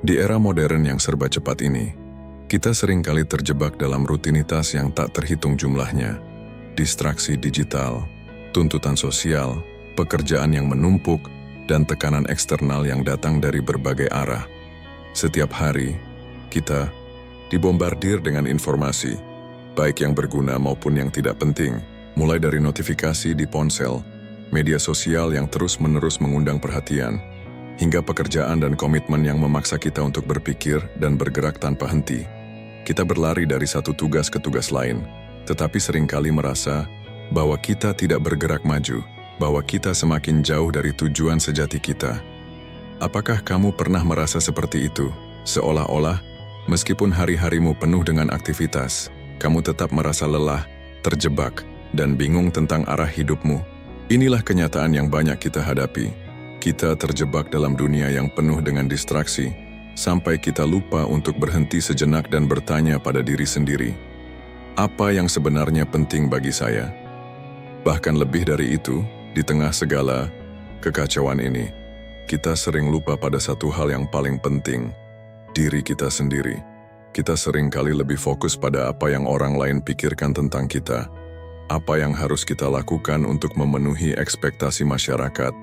Di era modern yang serba cepat ini, kita seringkali terjebak dalam rutinitas yang tak terhitung jumlahnya. Distraksi digital, tuntutan sosial, pekerjaan yang menumpuk, dan tekanan eksternal yang datang dari berbagai arah. Setiap hari, kita dibombardir dengan informasi, baik yang berguna maupun yang tidak penting, mulai dari notifikasi di ponsel, media sosial yang terus-menerus mengundang perhatian, hingga pekerjaan dan komitmen yang memaksa kita untuk berpikir dan bergerak tanpa henti. Kita berlari dari satu tugas ke tugas lain, tetapi seringkali merasa bahwa kita tidak bergerak maju, bahwa kita semakin jauh dari tujuan sejati kita. Apakah kamu pernah merasa seperti itu? Seolah-olah, meskipun hari-harimu penuh dengan aktivitas, kamu tetap merasa lelah, terjebak, dan bingung tentang arah hidupmu. Inilah kenyataan yang banyak kita hadapi. Kita terjebak dalam dunia yang penuh dengan distraksi, sampai kita lupa untuk berhenti sejenak dan bertanya pada diri sendiri, apa yang sebenarnya penting bagi saya? Bahkan lebih dari itu, di tengah segala kekacauan ini, kita sering lupa pada satu hal yang paling penting, diri kita sendiri. Kita seringkali lebih fokus pada apa yang orang lain pikirkan tentang kita, apa yang harus kita lakukan untuk memenuhi ekspektasi masyarakat,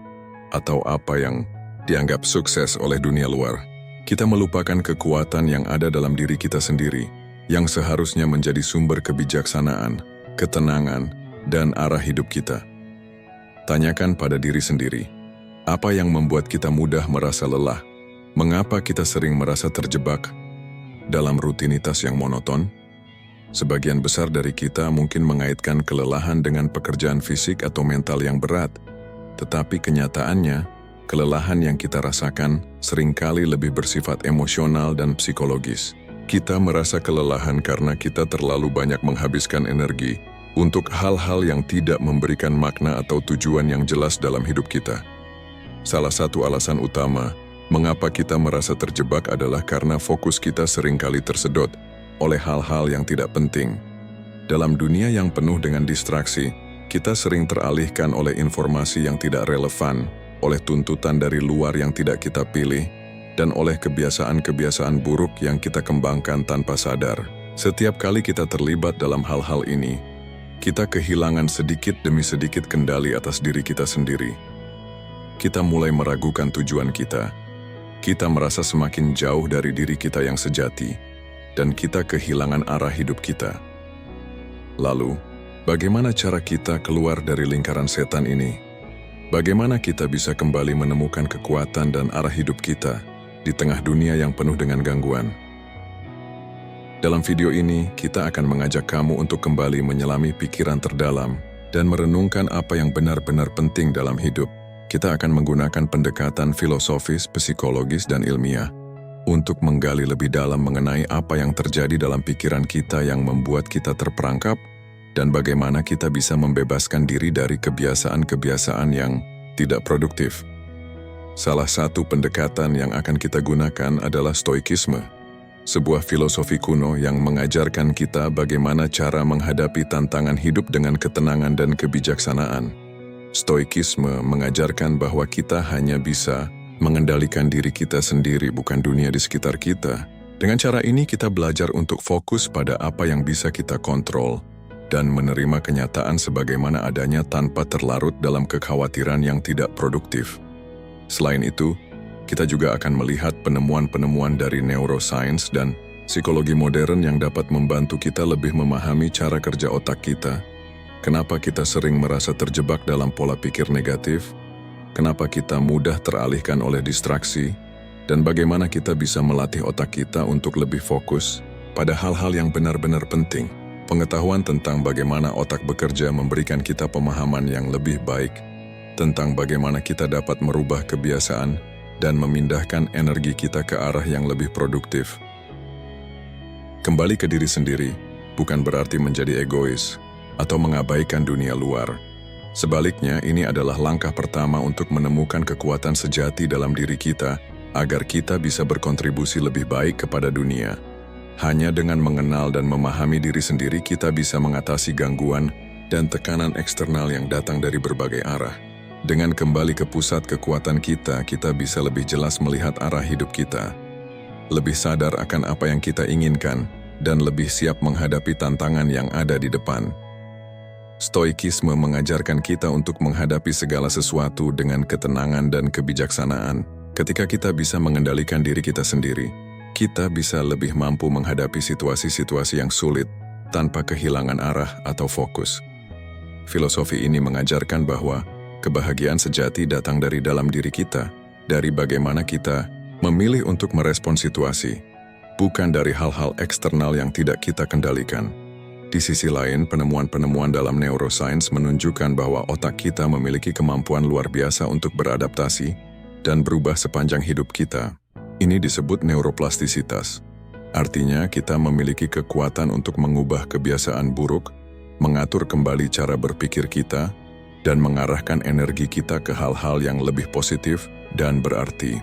atau apa yang dianggap sukses oleh dunia luar. Kita melupakan kekuatan yang ada dalam diri kita sendiri, yang seharusnya menjadi sumber kebijaksanaan, ketenangan, dan arah hidup kita. Tanyakan pada diri sendiri, apa yang membuat kita mudah merasa lelah? Mengapa kita sering merasa terjebak dalam rutinitas yang monoton? Sebagian besar dari kita mungkin mengaitkan kelelahan dengan pekerjaan fisik atau mental yang berat, tetapi kenyataannya, kelelahan yang kita rasakan seringkali lebih bersifat emosional dan psikologis. Kita merasa kelelahan karena kita terlalu banyak menghabiskan energi untuk hal-hal yang tidak memberikan makna atau tujuan yang jelas dalam hidup kita. Salah satu alasan utama mengapa kita merasa terjebak adalah karena fokus kita seringkali tersedot oleh hal-hal yang tidak penting. Dalam dunia yang penuh dengan distraksi, kita sering teralihkan oleh informasi yang tidak relevan, oleh tuntutan dari luar yang tidak kita pilih, dan oleh kebiasaan-kebiasaan buruk yang kita kembangkan tanpa sadar. Setiap kali kita terlibat dalam hal-hal ini, kita kehilangan sedikit demi sedikit kendali atas diri kita sendiri. Kita mulai meragukan tujuan kita. Kita merasa semakin jauh dari diri kita yang sejati, dan kita kehilangan arah hidup kita. Lalu, bagaimana cara kita keluar dari lingkaran setan ini? Bagaimana kita bisa kembali menemukan kekuatan dan arah hidup kita di tengah dunia yang penuh dengan gangguan? Dalam video ini, kita akan mengajak kamu untuk kembali menyelami pikiran terdalam dan merenungkan apa yang benar-benar penting dalam hidup. Kita akan menggunakan pendekatan filosofis, psikologis, dan ilmiah untuk menggali lebih dalam mengenai apa yang terjadi dalam pikiran kita yang membuat kita terperangkap, dan bagaimana kita bisa membebaskan diri dari kebiasaan-kebiasaan yang tidak produktif. Salah satu pendekatan yang akan kita gunakan adalah stoikisme, sebuah filosofi kuno yang mengajarkan kita bagaimana cara menghadapi tantangan hidup dengan ketenangan dan kebijaksanaan. Stoikisme mengajarkan bahwa kita hanya bisa mengendalikan diri kita sendiri, bukan dunia di sekitar kita. Dengan cara ini kita belajar untuk fokus pada apa yang bisa kita kontrol, dan menerima kenyataan sebagaimana adanya tanpa terlarut dalam kekhawatiran yang tidak produktif. Selain itu, kita juga akan melihat penemuan-penemuan dari neuroscience dan psikologi modern yang dapat membantu kita lebih memahami cara kerja otak kita, kenapa kita sering merasa terjebak dalam pola pikir negatif, kenapa kita mudah teralihkan oleh distraksi, dan bagaimana kita bisa melatih otak kita untuk lebih fokus pada hal-hal yang benar-benar penting. Pengetahuan tentang bagaimana otak bekerja memberikan kita pemahaman yang lebih baik tentang bagaimana kita dapat merubah kebiasaan dan memindahkan energi kita ke arah yang lebih produktif. Kembali ke diri sendiri bukan berarti menjadi egois atau mengabaikan dunia luar. Sebaliknya, ini adalah langkah pertama untuk menemukan kekuatan sejati dalam diri kita agar kita bisa berkontribusi lebih baik kepada dunia. Hanya dengan mengenal dan memahami diri sendiri, kita bisa mengatasi gangguan dan tekanan eksternal yang datang dari berbagai arah. Dengan kembali ke pusat kekuatan kita, kita bisa lebih jelas melihat arah hidup kita. lebih sadar akan apa yang kita inginkan, dan lebih siap menghadapi tantangan yang ada di depan. Stoikisme mengajarkan kita untuk menghadapi segala sesuatu dengan ketenangan dan kebijaksanaan. Ketika kita bisa mengendalikan diri kita sendiri, kita bisa lebih mampu menghadapi situasi-situasi yang sulit tanpa kehilangan arah atau fokus. Filosofi ini mengajarkan bahwa kebahagiaan sejati datang dari dalam diri kita, dari bagaimana kita memilih untuk merespon situasi, bukan dari hal-hal eksternal yang tidak kita kendalikan. Di sisi lain, penemuan-penemuan dalam neuroscience menunjukkan bahwa otak kita memiliki kemampuan luar biasa untuk beradaptasi dan berubah sepanjang hidup kita. Ini disebut neuroplastisitas. Artinya, kita memiliki kekuatan untuk mengubah kebiasaan buruk, mengatur kembali cara berpikir kita, dan mengarahkan energi kita ke hal-hal yang lebih positif dan berarti.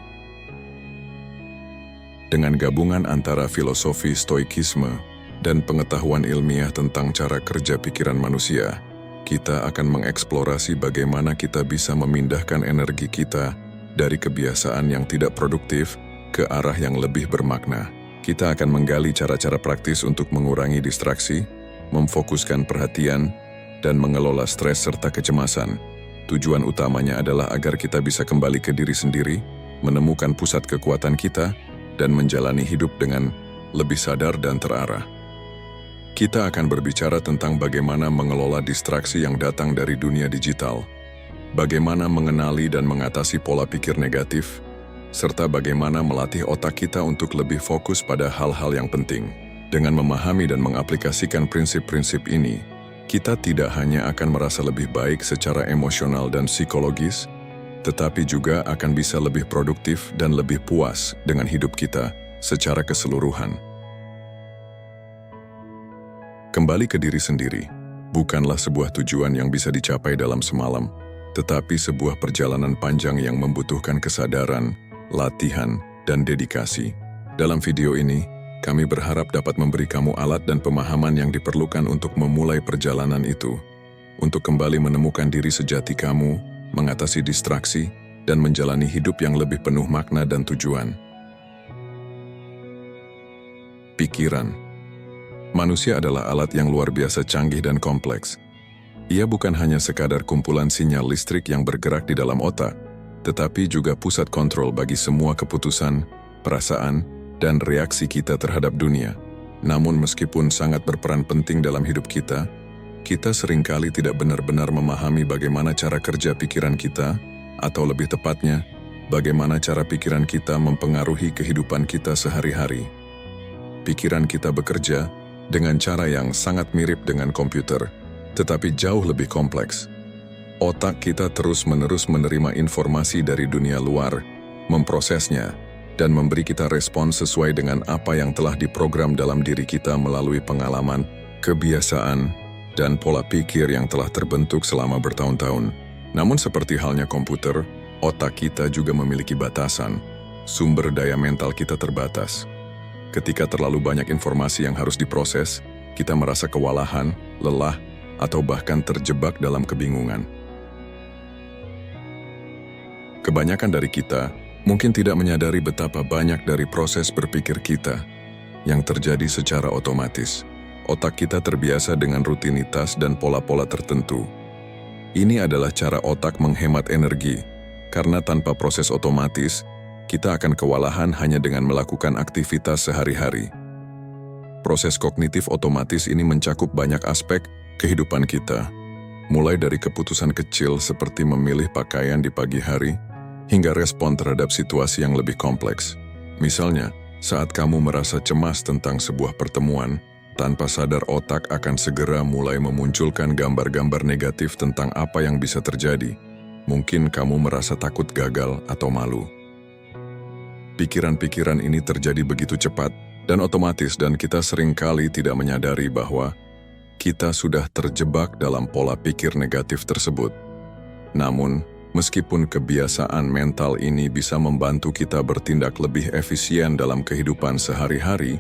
Dengan gabungan antara filosofi stoikisme dan pengetahuan ilmiah tentang cara kerja pikiran manusia, kita akan mengeksplorasi bagaimana kita bisa memindahkan energi kita dari kebiasaan yang tidak produktif ke arah yang lebih bermakna. Kita akan menggali cara-cara praktis untuk mengurangi distraksi, memfokuskan perhatian, dan mengelola stres serta kecemasan. Tujuan utamanya adalah agar kita bisa kembali ke diri sendiri, menemukan pusat kekuatan kita, dan menjalani hidup dengan lebih sadar dan terarah. Kita akan berbicara tentang bagaimana mengelola distraksi yang datang dari dunia digital, bagaimana mengenali dan mengatasi pola pikir negatif, serta bagaimana melatih otak kita untuk lebih fokus pada hal-hal yang penting. Dengan memahami dan mengaplikasikan prinsip-prinsip ini, kita tidak hanya akan merasa lebih baik secara emosional dan psikologis, tetapi juga akan bisa lebih produktif dan lebih puas dengan hidup kita secara keseluruhan. Kembali ke diri sendiri bukanlah sebuah tujuan yang bisa dicapai dalam semalam, tetapi sebuah perjalanan panjang yang membutuhkan kesadaran, latihan, dan dedikasi. Dalam video ini, kami berharap dapat memberi kamu alat dan pemahaman yang diperlukan untuk memulai perjalanan itu, untuk kembali menemukan diri sejati kamu, mengatasi distraksi, dan menjalani hidup yang lebih penuh makna dan tujuan. Pikiran. Manusia adalah alat yang luar biasa canggih dan kompleks. Ia bukan hanya sekadar kumpulan sinyal listrik yang bergerak di dalam otak, tetapi juga pusat kontrol bagi semua keputusan, perasaan, dan reaksi kita terhadap dunia. Namun meskipun sangat berperan penting dalam hidup kita seringkali tidak benar-benar memahami bagaimana cara kerja pikiran kita, atau lebih tepatnya, bagaimana cara pikiran kita mempengaruhi kehidupan kita sehari-hari. Pikiran kita bekerja dengan cara yang sangat mirip dengan komputer, tetapi jauh lebih kompleks. Otak kita terus-menerus menerima informasi dari dunia luar, memprosesnya, dan memberi kita respon sesuai dengan apa yang telah diprogram dalam diri kita melalui pengalaman, kebiasaan, dan pola pikir yang telah terbentuk selama bertahun-tahun. Namun seperti halnya komputer, otak kita juga memiliki batasan. Sumber daya mental kita terbatas. Ketika terlalu banyak informasi yang harus diproses, kita merasa kewalahan, lelah, atau bahkan terjebak dalam kebingungan. Kebanyakan dari kita mungkin tidak menyadari betapa banyak dari proses berpikir kita yang terjadi secara otomatis. Otak kita terbiasa dengan rutinitas dan pola-pola tertentu. Ini adalah cara otak menghemat energi, karena tanpa proses otomatis, kita akan kewalahan hanya dengan melakukan aktivitas sehari-hari. Proses kognitif otomatis ini mencakup banyak aspek kehidupan kita, mulai dari keputusan kecil seperti memilih pakaian di pagi hari, hingga respon terhadap situasi yang lebih kompleks. Misalnya, saat kamu merasa cemas tentang sebuah pertemuan, tanpa sadar otak akan segera mulai memunculkan gambar-gambar negatif tentang apa yang bisa terjadi. Mungkin kamu merasa takut gagal atau malu. Pikiran-pikiran ini terjadi begitu cepat dan otomatis, dan kita seringkali tidak menyadari bahwa kita sudah terjebak dalam pola pikir negatif tersebut. Namun, meskipun kebiasaan mental ini bisa membantu kita bertindak lebih efisien dalam kehidupan sehari-hari,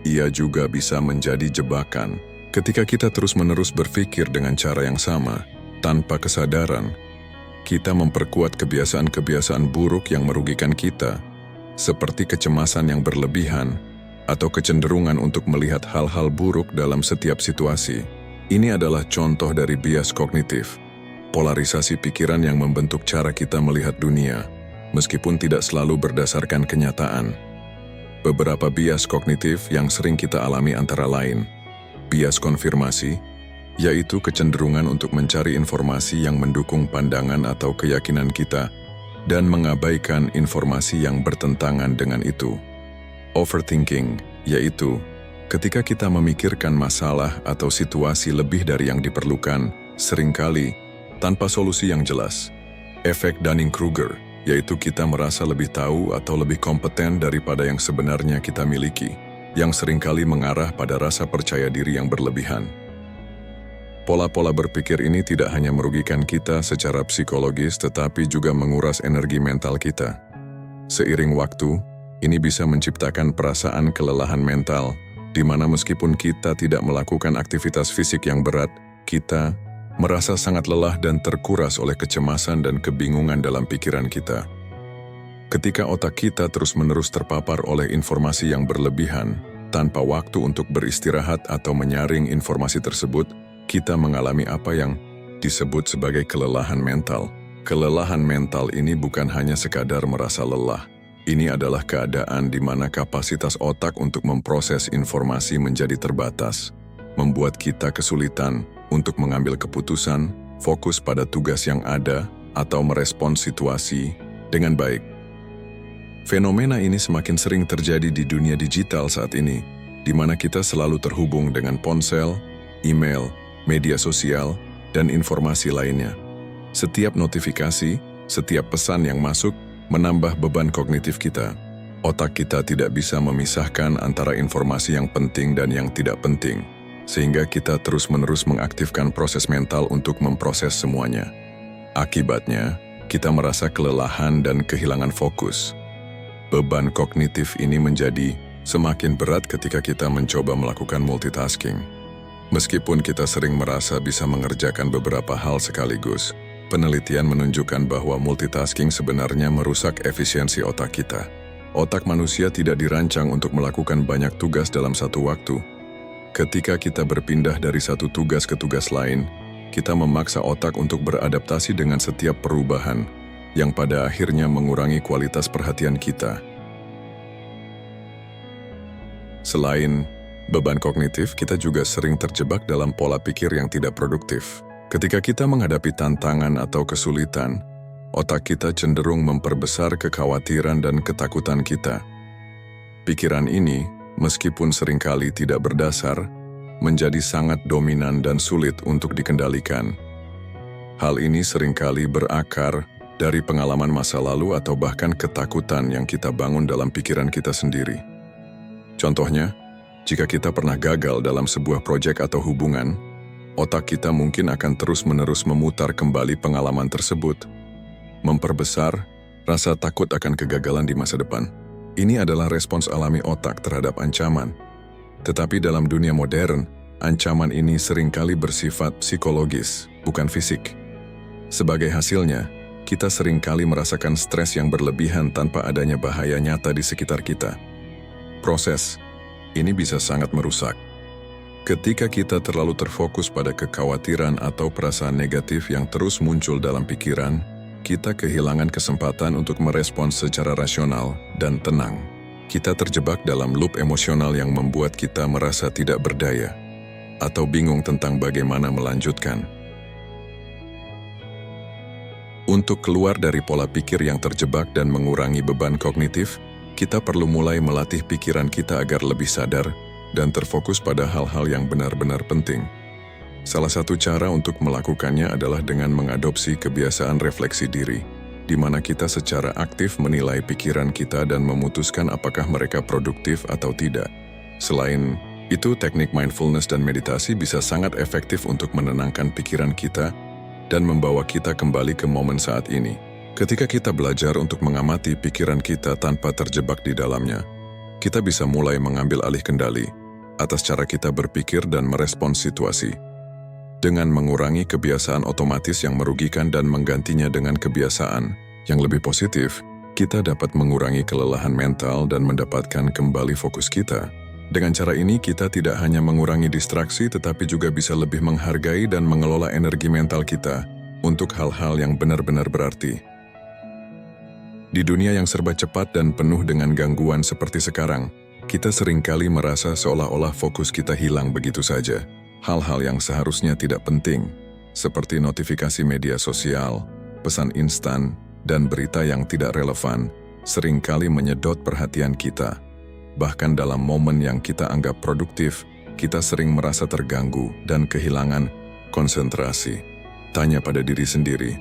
ia juga bisa menjadi jebakan. Ketika kita terus-menerus berpikir dengan cara yang sama, tanpa kesadaran, kita memperkuat kebiasaan-kebiasaan buruk yang merugikan kita, seperti kecemasan yang berlebihan atau kecenderungan untuk melihat hal-hal buruk dalam setiap situasi. Ini adalah contoh dari bias kognitif, polarisasi pikiran yang membentuk cara kita melihat dunia, meskipun tidak selalu berdasarkan kenyataan. Beberapa bias kognitif yang sering kita alami antara lain, bias konfirmasi, yaitu kecenderungan untuk mencari informasi yang mendukung pandangan atau keyakinan kita dan mengabaikan informasi yang bertentangan dengan itu. Overthinking, yaitu ketika kita memikirkan masalah atau situasi lebih dari yang diperlukan, seringkali tanpa solusi yang jelas. Efek Dunning-Kruger, yaitu kita merasa lebih tahu atau lebih kompeten daripada yang sebenarnya kita miliki, yang seringkali mengarah pada rasa percaya diri yang berlebihan. Pola-pola berpikir ini tidak hanya merugikan kita secara psikologis, tetapi juga menguras energi mental kita. Seiring waktu, ini bisa menciptakan perasaan kelelahan mental, di mana meskipun kita tidak melakukan aktivitas fisik yang berat, kita merasa sangat lelah dan terkuras oleh kecemasan dan kebingungan dalam pikiran kita. Ketika otak kita terus-menerus terpapar oleh informasi yang berlebihan, tanpa waktu untuk beristirahat atau menyaring informasi tersebut, kita mengalami apa yang disebut sebagai kelelahan mental. Kelelahan mental ini bukan hanya sekadar merasa lelah. Ini adalah keadaan di mana kapasitas otak untuk memproses informasi menjadi terbatas, membuat kita kesulitan untuk mengambil keputusan, fokus pada tugas yang ada, atau merespons situasi dengan baik. Fenomena ini semakin sering terjadi di dunia digital saat ini, di mana kita selalu terhubung dengan ponsel, email, media sosial, dan informasi lainnya. Setiap notifikasi, setiap pesan yang masuk, menambah beban kognitif kita. Otak kita tidak bisa memisahkan antara informasi yang penting dan yang tidak penting, sehingga kita terus-menerus mengaktifkan proses mental untuk memproses semuanya. Akibatnya, kita merasa kelelahan dan kehilangan fokus. Beban kognitif ini menjadi semakin berat ketika kita mencoba melakukan multitasking. Meskipun kita sering merasa bisa mengerjakan beberapa hal sekaligus, penelitian menunjukkan bahwa multitasking sebenarnya merusak efisiensi otak kita. Otak manusia tidak dirancang untuk melakukan banyak tugas dalam satu waktu. Ketika kita berpindah dari satu tugas ke tugas lain, kita memaksa otak untuk beradaptasi dengan setiap perubahan, yang pada akhirnya mengurangi kualitas perhatian kita. Selain beban kognitif, kita juga sering terjebak dalam pola pikir yang tidak produktif. Ketika kita menghadapi tantangan atau kesulitan, otak kita cenderung memperbesar kekhawatiran dan ketakutan kita. Pikiran ini, meskipun seringkali tidak berdasar, menjadi sangat dominan dan sulit untuk dikendalikan. Hal ini seringkali berakar dari pengalaman masa lalu atau bahkan ketakutan yang kita bangun dalam pikiran kita sendiri. Contohnya, jika kita pernah gagal dalam sebuah proyek atau hubungan, otak kita mungkin akan terus-menerus memutar kembali pengalaman tersebut, memperbesar rasa takut akan kegagalan di masa depan. Ini adalah respons alami otak terhadap ancaman. Tetapi dalam dunia modern, ancaman ini seringkali bersifat psikologis, bukan fisik. Sebagai hasilnya, kita seringkali merasakan stres yang berlebihan tanpa adanya bahaya nyata di sekitar kita. Proses ini bisa sangat merusak. Ketika kita terlalu terfokus pada kekhawatiran atau perasaan negatif yang terus muncul dalam pikiran, kita kehilangan kesempatan untuk merespons secara rasional dan tenang. Kita terjebak dalam loop emosional yang membuat kita merasa tidak berdaya atau bingung tentang bagaimana melanjutkan. Untuk keluar dari pola pikir yang terjebak dan mengurangi beban kognitif, kita perlu mulai melatih pikiran kita agar lebih sadar dan terfokus pada hal-hal yang benar-benar penting. Salah satu cara untuk melakukannya adalah dengan mengadopsi kebiasaan refleksi diri, di mana kita secara aktif menilai pikiran kita dan memutuskan apakah mereka produktif atau tidak. Selain itu, teknik mindfulness dan meditasi bisa sangat efektif untuk menenangkan pikiran kita dan membawa kita kembali ke momen saat ini. Ketika kita belajar untuk mengamati pikiran kita tanpa terjebak di dalamnya, kita bisa mulai mengambil alih kendali atas cara kita berpikir dan merespons situasi. Dengan mengurangi kebiasaan otomatis yang merugikan dan menggantinya dengan kebiasaan yang lebih positif, kita dapat mengurangi kelelahan mental dan mendapatkan kembali fokus kita. Dengan cara ini, kita tidak hanya mengurangi distraksi, tetapi juga bisa lebih menghargai dan mengelola energi mental kita untuk hal-hal yang benar-benar berarti. Di dunia yang serba cepat dan penuh dengan gangguan seperti sekarang, kita seringkali merasa seolah-olah fokus kita hilang begitu saja. Hal-hal yang seharusnya tidak penting, seperti notifikasi media sosial, pesan instan, dan berita yang tidak relevan, seringkali menyedot perhatian kita. Bahkan dalam momen yang kita anggap produktif, kita sering merasa terganggu dan kehilangan konsentrasi. Tanya pada diri sendiri,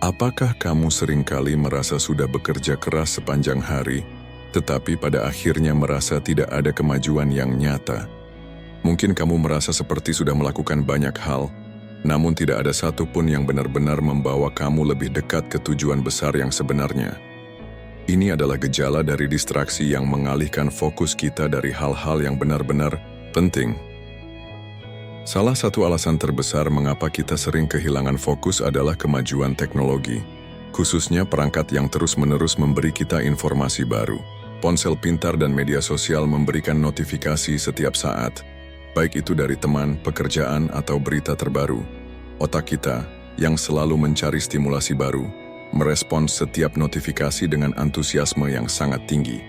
apakah kamu seringkali merasa sudah bekerja keras sepanjang hari, tetapi pada akhirnya merasa tidak ada kemajuan yang nyata? Mungkin kamu merasa seperti sudah melakukan banyak hal, namun tidak ada satupun yang benar-benar membawa kamu lebih dekat ke tujuan besar yang sebenarnya. Ini adalah gejala dari distraksi yang mengalihkan fokus kita dari hal-hal yang benar-benar penting. Salah satu alasan terbesar mengapa kita sering kehilangan fokus adalah kemajuan teknologi, khususnya perangkat yang terus-menerus memberi kita informasi baru. Ponsel pintar dan media sosial memberikan notifikasi setiap saat, baik itu dari teman, pekerjaan, atau berita terbaru. Otak kita, yang selalu mencari stimulasi baru, merespons setiap notifikasi dengan antusiasme yang sangat tinggi.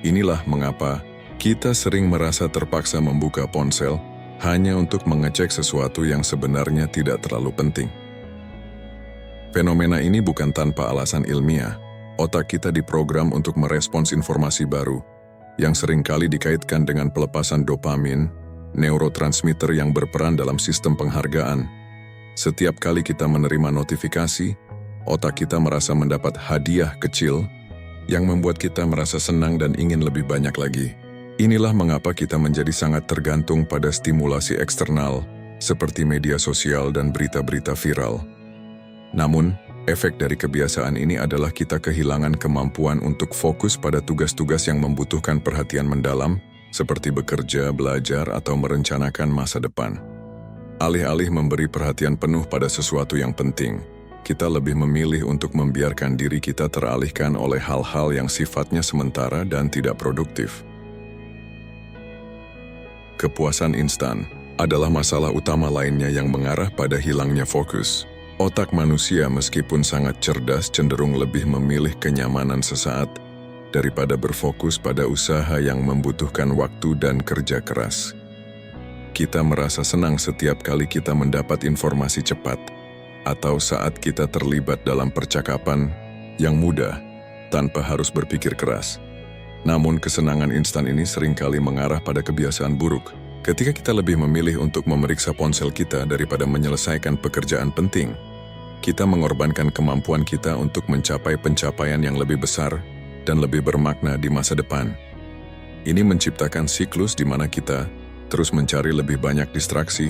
Inilah mengapa kita sering merasa terpaksa membuka ponsel hanya untuk mengecek sesuatu yang sebenarnya tidak terlalu penting. Fenomena ini bukan tanpa alasan ilmiah. Otak kita diprogram untuk merespons informasi baru, yang seringkali dikaitkan dengan pelepasan dopamin, neurotransmitter yang berperan dalam sistem penghargaan. Setiap kali kita menerima notifikasi, otak kita merasa mendapat hadiah kecil yang membuat kita merasa senang dan ingin lebih banyak lagi. Inilah mengapa kita menjadi sangat tergantung pada stimulasi eksternal seperti media sosial dan berita-berita viral. Namun, efek dari kebiasaan ini adalah kita kehilangan kemampuan untuk fokus pada tugas-tugas yang membutuhkan perhatian mendalam, seperti bekerja, belajar, atau merencanakan masa depan. Alih-alih memberi perhatian penuh pada sesuatu yang penting, kita lebih memilih untuk membiarkan diri kita teralihkan oleh hal-hal yang sifatnya sementara dan tidak produktif. Kepuasan instan adalah masalah utama lainnya yang mengarah pada hilangnya fokus. Otak manusia meskipun sangat cerdas cenderung lebih memilih kenyamanan sesaat daripada berfokus pada usaha yang membutuhkan waktu dan kerja keras. Kita merasa senang setiap kali kita mendapat informasi cepat, atau saat kita terlibat dalam percakapan yang mudah tanpa harus berpikir keras. Namun kesenangan instan ini seringkali mengarah pada kebiasaan buruk. Ketika kita lebih memilih untuk memeriksa ponsel kita daripada menyelesaikan pekerjaan penting, kita mengorbankan kemampuan kita untuk mencapai pencapaian yang lebih besar dan lebih bermakna di masa depan. Ini menciptakan siklus di mana kita terus mencari lebih banyak distraksi,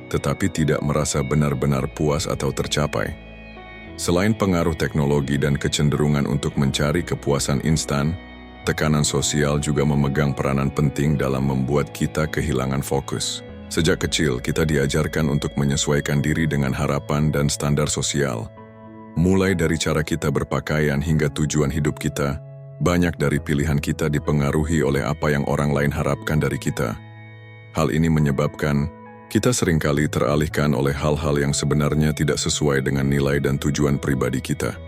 tetapi tidak merasa benar-benar puas atau tercapai. Selain pengaruh teknologi dan kecenderungan untuk mencari kepuasan instan, tekanan sosial juga memegang peranan penting dalam membuat kita kehilangan fokus. Sejak kecil, kita diajarkan untuk menyesuaikan diri dengan harapan dan standar sosial. Mulai dari cara kita berpakaian hingga tujuan hidup kita, banyak dari pilihan kita dipengaruhi oleh apa yang orang lain harapkan dari kita. Hal ini menyebabkan kita seringkali teralihkan oleh hal-hal yang sebenarnya tidak sesuai dengan nilai dan tujuan pribadi kita.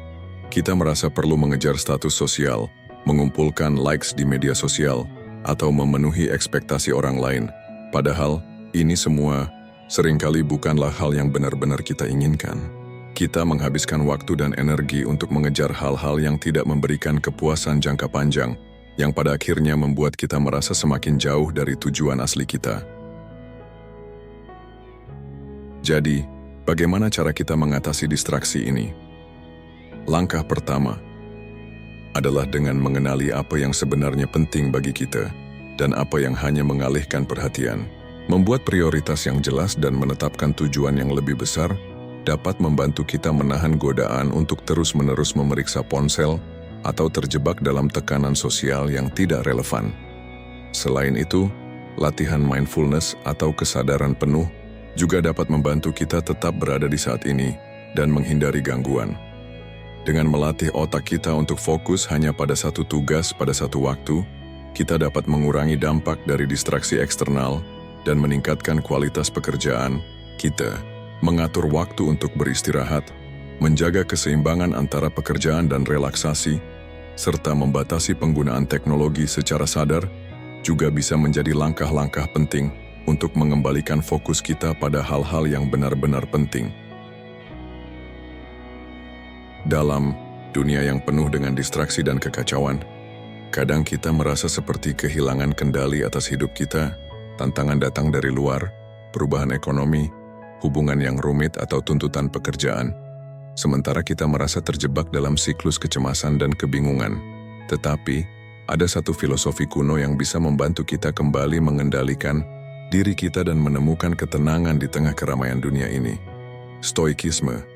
Kita merasa perlu mengejar status sosial, mengumpulkan likes di media sosial, atau memenuhi ekspektasi orang lain. Padahal, ini semua seringkali bukanlah hal yang benar-benar kita inginkan. Kita menghabiskan waktu dan energi untuk mengejar hal-hal yang tidak memberikan kepuasan jangka panjang, yang pada akhirnya membuat kita merasa semakin jauh dari tujuan asli kita. Jadi, bagaimana cara kita mengatasi distraksi ini? Langkah pertama adalah dengan mengenali apa yang sebenarnya penting bagi kita dan apa yang hanya mengalihkan perhatian. Membuat prioritas yang jelas dan menetapkan tujuan yang lebih besar dapat membantu kita menahan godaan untuk terus-menerus memeriksa ponsel atau terjebak dalam tekanan sosial yang tidak relevan. Selain itu, latihan mindfulness atau kesadaran penuh juga dapat membantu kita tetap berada di saat ini dan menghindari gangguan. Dengan melatih otak kita untuk fokus hanya pada satu tugas pada satu waktu, kita dapat mengurangi dampak dari distraksi eksternal dan meningkatkan kualitas pekerjaan kita. Mengatur waktu untuk beristirahat, menjaga keseimbangan antara pekerjaan dan relaksasi, serta membatasi penggunaan teknologi secara sadar, juga bisa menjadi langkah-langkah penting untuk mengembalikan fokus kita pada hal-hal yang benar-benar penting. Dalam dunia yang penuh dengan distraksi dan kekacauan, kadang kita merasa seperti kehilangan kendali atas hidup kita. Tantangan datang dari luar, perubahan ekonomi, hubungan yang rumit atau tuntutan pekerjaan. Sementara kita merasa terjebak dalam siklus kecemasan dan kebingungan. Tetapi, ada satu filosofi kuno yang bisa membantu kita kembali mengendalikan diri kita dan menemukan ketenangan di tengah keramaian dunia ini. Stoikisme.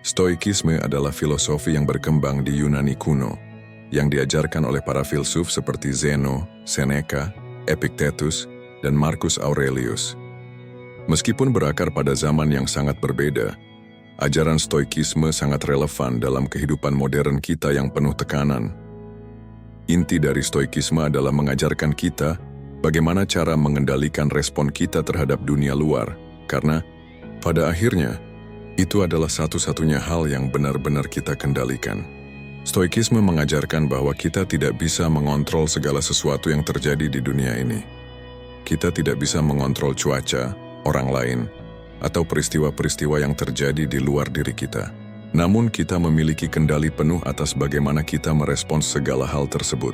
Stoikisme adalah filosofi yang berkembang di Yunani kuno, yang diajarkan oleh para filsuf seperti Zeno, Seneca, Epictetus, dan Marcus Aurelius. Meskipun berakar pada zaman yang sangat berbeda, ajaran stoikisme sangat relevan dalam kehidupan modern kita yang penuh tekanan. Inti dari stoikisme adalah mengajarkan kita bagaimana cara mengendalikan respon kita terhadap dunia luar, karena pada akhirnya, itu adalah satu-satunya hal yang benar-benar kita kendalikan. Stoikisme mengajarkan bahwa kita tidak bisa mengontrol segala sesuatu yang terjadi di dunia ini. Kita tidak bisa mengontrol cuaca, orang lain, atau peristiwa-peristiwa yang terjadi di luar diri kita. Namun kita memiliki kendali penuh atas bagaimana kita merespons segala hal tersebut.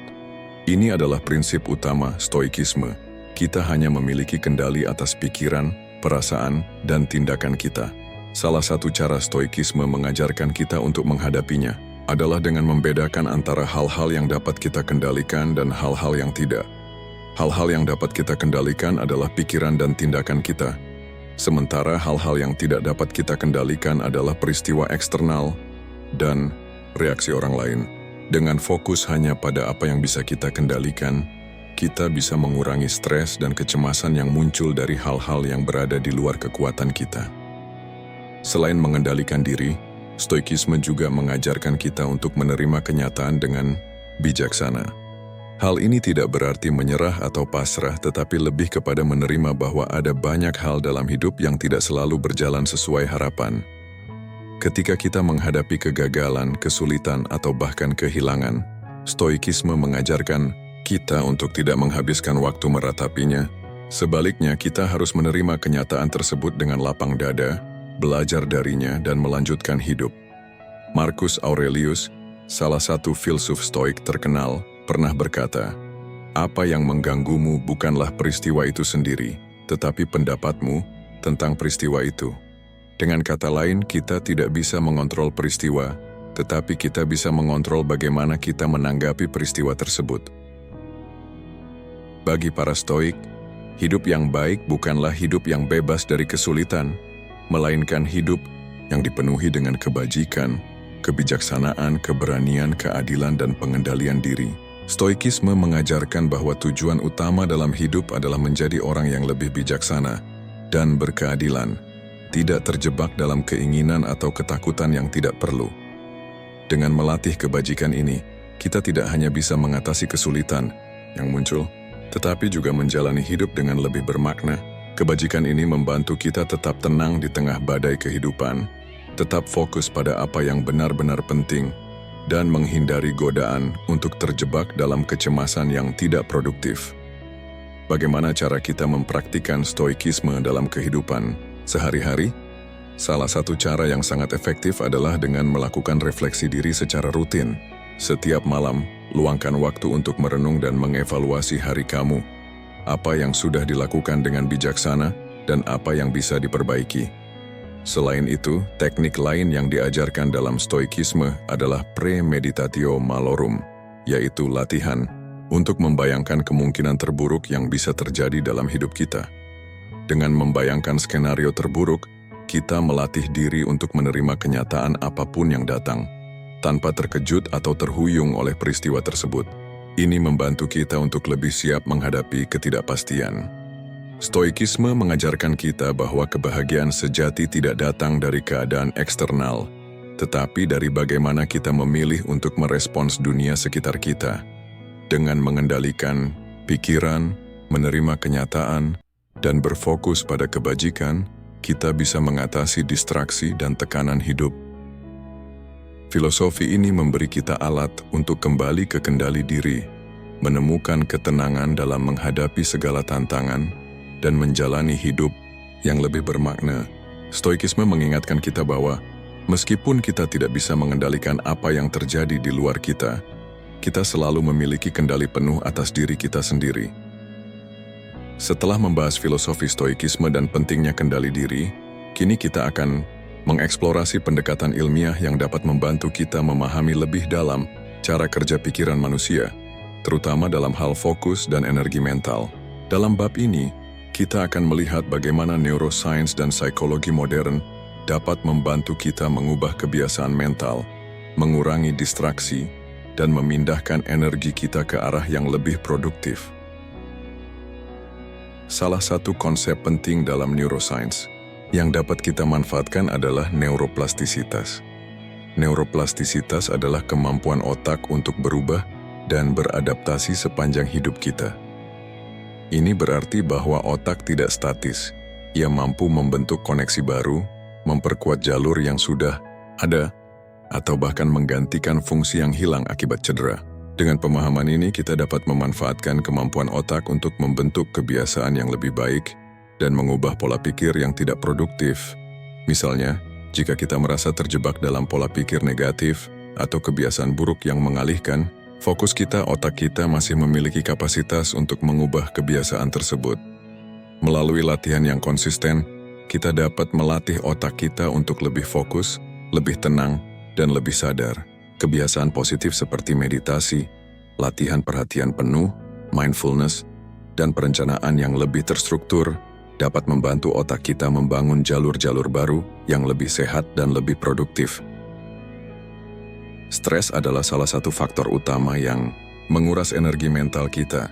Ini adalah prinsip utama stoikisme. Kita hanya memiliki kendali atas pikiran, perasaan, dan tindakan kita. Salah satu cara stoikisme mengajarkan kita untuk menghadapinya adalah dengan membedakan antara hal-hal yang dapat kita kendalikan dan hal-hal yang tidak. Hal-hal yang dapat kita kendalikan adalah pikiran dan tindakan kita, sementara hal-hal yang tidak dapat kita kendalikan adalah peristiwa eksternal dan reaksi orang lain. Dengan fokus hanya pada apa yang bisa kita kendalikan, kita bisa mengurangi stres dan kecemasan yang muncul dari hal-hal yang berada di luar kekuatan kita. Selain mengendalikan diri, stoikisme juga mengajarkan kita untuk menerima kenyataan dengan bijaksana. Hal ini tidak berarti menyerah atau pasrah, tetapi lebih kepada menerima bahwa ada banyak hal dalam hidup yang tidak selalu berjalan sesuai harapan. Ketika kita menghadapi kegagalan, kesulitan, atau bahkan kehilangan, stoikisme mengajarkan kita untuk tidak menghabiskan waktu meratapinya. Sebaliknya, kita harus menerima kenyataan tersebut dengan lapang dada, belajar darinya, dan melanjutkan hidup. Marcus Aurelius, salah satu filsuf stoik terkenal, pernah berkata, "Apa yang mengganggumu bukanlah peristiwa itu sendiri, tetapi pendapatmu tentang peristiwa itu." Dengan kata lain, kita tidak bisa mengontrol peristiwa, tetapi kita bisa mengontrol bagaimana kita menanggapi peristiwa tersebut. Bagi para stoik, hidup yang baik bukanlah hidup yang bebas dari kesulitan, melainkan hidup yang dipenuhi dengan kebajikan, kebijaksanaan, keberanian, keadilan, dan pengendalian diri. Stoikisme mengajarkan bahwa tujuan utama dalam hidup adalah menjadi orang yang lebih bijaksana dan berkeadilan, tidak terjebak dalam keinginan atau ketakutan yang tidak perlu. Dengan melatih kebajikan ini, kita tidak hanya bisa mengatasi kesulitan yang muncul, tetapi juga menjalani hidup dengan lebih bermakna. Kebajikan ini membantu kita tetap tenang di tengah badai kehidupan, tetap fokus pada apa yang benar-benar penting, dan menghindari godaan untuk terjebak dalam kecemasan yang tidak produktif. Bagaimana cara kita mempraktikkan stoikisme dalam kehidupan sehari-hari? Salah satu cara yang sangat efektif adalah dengan melakukan refleksi diri secara rutin. Setiap malam, luangkan waktu untuk merenung dan mengevaluasi hari kamu. Apa yang sudah dilakukan dengan bijaksana dan apa yang bisa diperbaiki. Selain itu, teknik lain yang diajarkan dalam stoikisme adalah premeditatio malorum, yaitu latihan untuk membayangkan kemungkinan terburuk yang bisa terjadi dalam hidup kita. Dengan membayangkan skenario terburuk, kita melatih diri untuk menerima kenyataan apapun yang datang, tanpa terkejut atau terhuyung oleh peristiwa tersebut. Ini membantu kita untuk lebih siap menghadapi ketidakpastian. Stoikisme mengajarkan kita bahwa kebahagiaan sejati tidak datang dari keadaan eksternal, tetapi dari bagaimana kita memilih untuk merespons dunia sekitar kita. Dengan mengendalikan pikiran, menerima kenyataan, dan berfokus pada kebajikan, kita bisa mengatasi distraksi dan tekanan hidup. Filosofi ini memberi kita alat untuk kembali ke kendali diri, menemukan ketenangan dalam menghadapi segala tantangan, dan menjalani hidup yang lebih bermakna. Stoikisme mengingatkan kita bahwa meskipun kita tidak bisa mengendalikan apa yang terjadi di luar kita, kita selalu memiliki kendali penuh atas diri kita sendiri. Setelah membahas filosofi stoikisme dan pentingnya kendali diri, kini kita akan mengeksplorasi pendekatan ilmiah yang dapat membantu kita memahami lebih dalam cara kerja pikiran manusia, terutama dalam hal fokus dan energi mental. Dalam bab ini, kita akan melihat bagaimana neuroscience dan psikologi modern dapat membantu kita mengubah kebiasaan mental, mengurangi distraksi, dan memindahkan energi kita ke arah yang lebih produktif. Salah satu konsep penting dalam neuroscience yang dapat kita manfaatkan adalah neuroplastisitas. Neuroplastisitas adalah kemampuan otak untuk berubah dan beradaptasi sepanjang hidup kita. Ini berarti bahwa otak tidak statis. Ia mampu membentuk koneksi baru, memperkuat jalur yang sudah ada, atau bahkan menggantikan fungsi yang hilang akibat cedera. Dengan pemahaman ini, kita dapat memanfaatkan kemampuan otak untuk membentuk kebiasaan yang lebih baik dan mengubah pola pikir yang tidak produktif. Misalnya, jika kita merasa terjebak dalam pola pikir negatif atau kebiasaan buruk yang mengalihkan, fokus kita, otak kita masih memiliki kapasitas untuk mengubah kebiasaan tersebut. Melalui latihan yang konsisten, kita dapat melatih otak kita untuk lebih fokus, lebih tenang, dan lebih sadar. Kebiasaan positif seperti meditasi, latihan perhatian penuh, mindfulness, dan perencanaan yang lebih terstruktur dapat membantu otak kita membangun jalur-jalur baru yang lebih sehat dan lebih produktif. Stres adalah salah satu faktor utama yang menguras energi mental kita.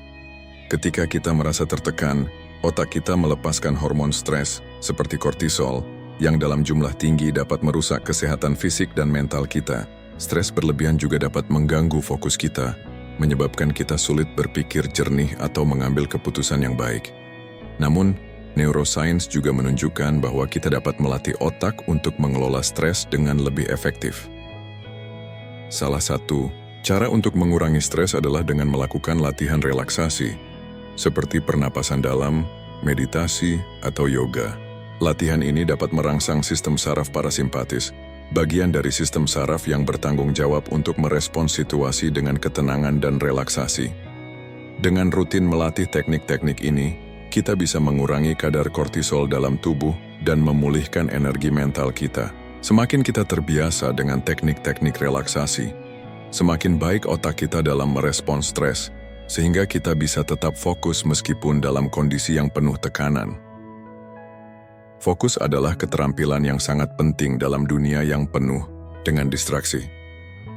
Ketika kita merasa tertekan, otak kita melepaskan hormon stres seperti kortisol yang dalam jumlah tinggi dapat merusak kesehatan fisik dan mental kita. Stres berlebihan juga dapat mengganggu fokus kita, menyebabkan kita sulit berpikir jernih atau mengambil keputusan yang baik. Namun, neuroscience juga menunjukkan bahwa kita dapat melatih otak untuk mengelola stres dengan lebih efektif. Salah satu cara untuk mengurangi stres adalah dengan melakukan latihan relaksasi, seperti pernapasan dalam, meditasi, atau yoga. Latihan ini dapat merangsang sistem saraf parasimpatis, bagian dari sistem saraf yang bertanggung jawab untuk merespons situasi dengan ketenangan dan relaksasi. Dengan rutin melatih teknik-teknik ini, kita bisa mengurangi kadar kortisol dalam tubuh dan memulihkan energi mental kita. Semakin kita terbiasa dengan teknik-teknik relaksasi, semakin baik otak kita dalam merespons stres, sehingga kita bisa tetap fokus meskipun dalam kondisi yang penuh tekanan. Fokus adalah keterampilan yang sangat penting dalam dunia yang penuh dengan distraksi.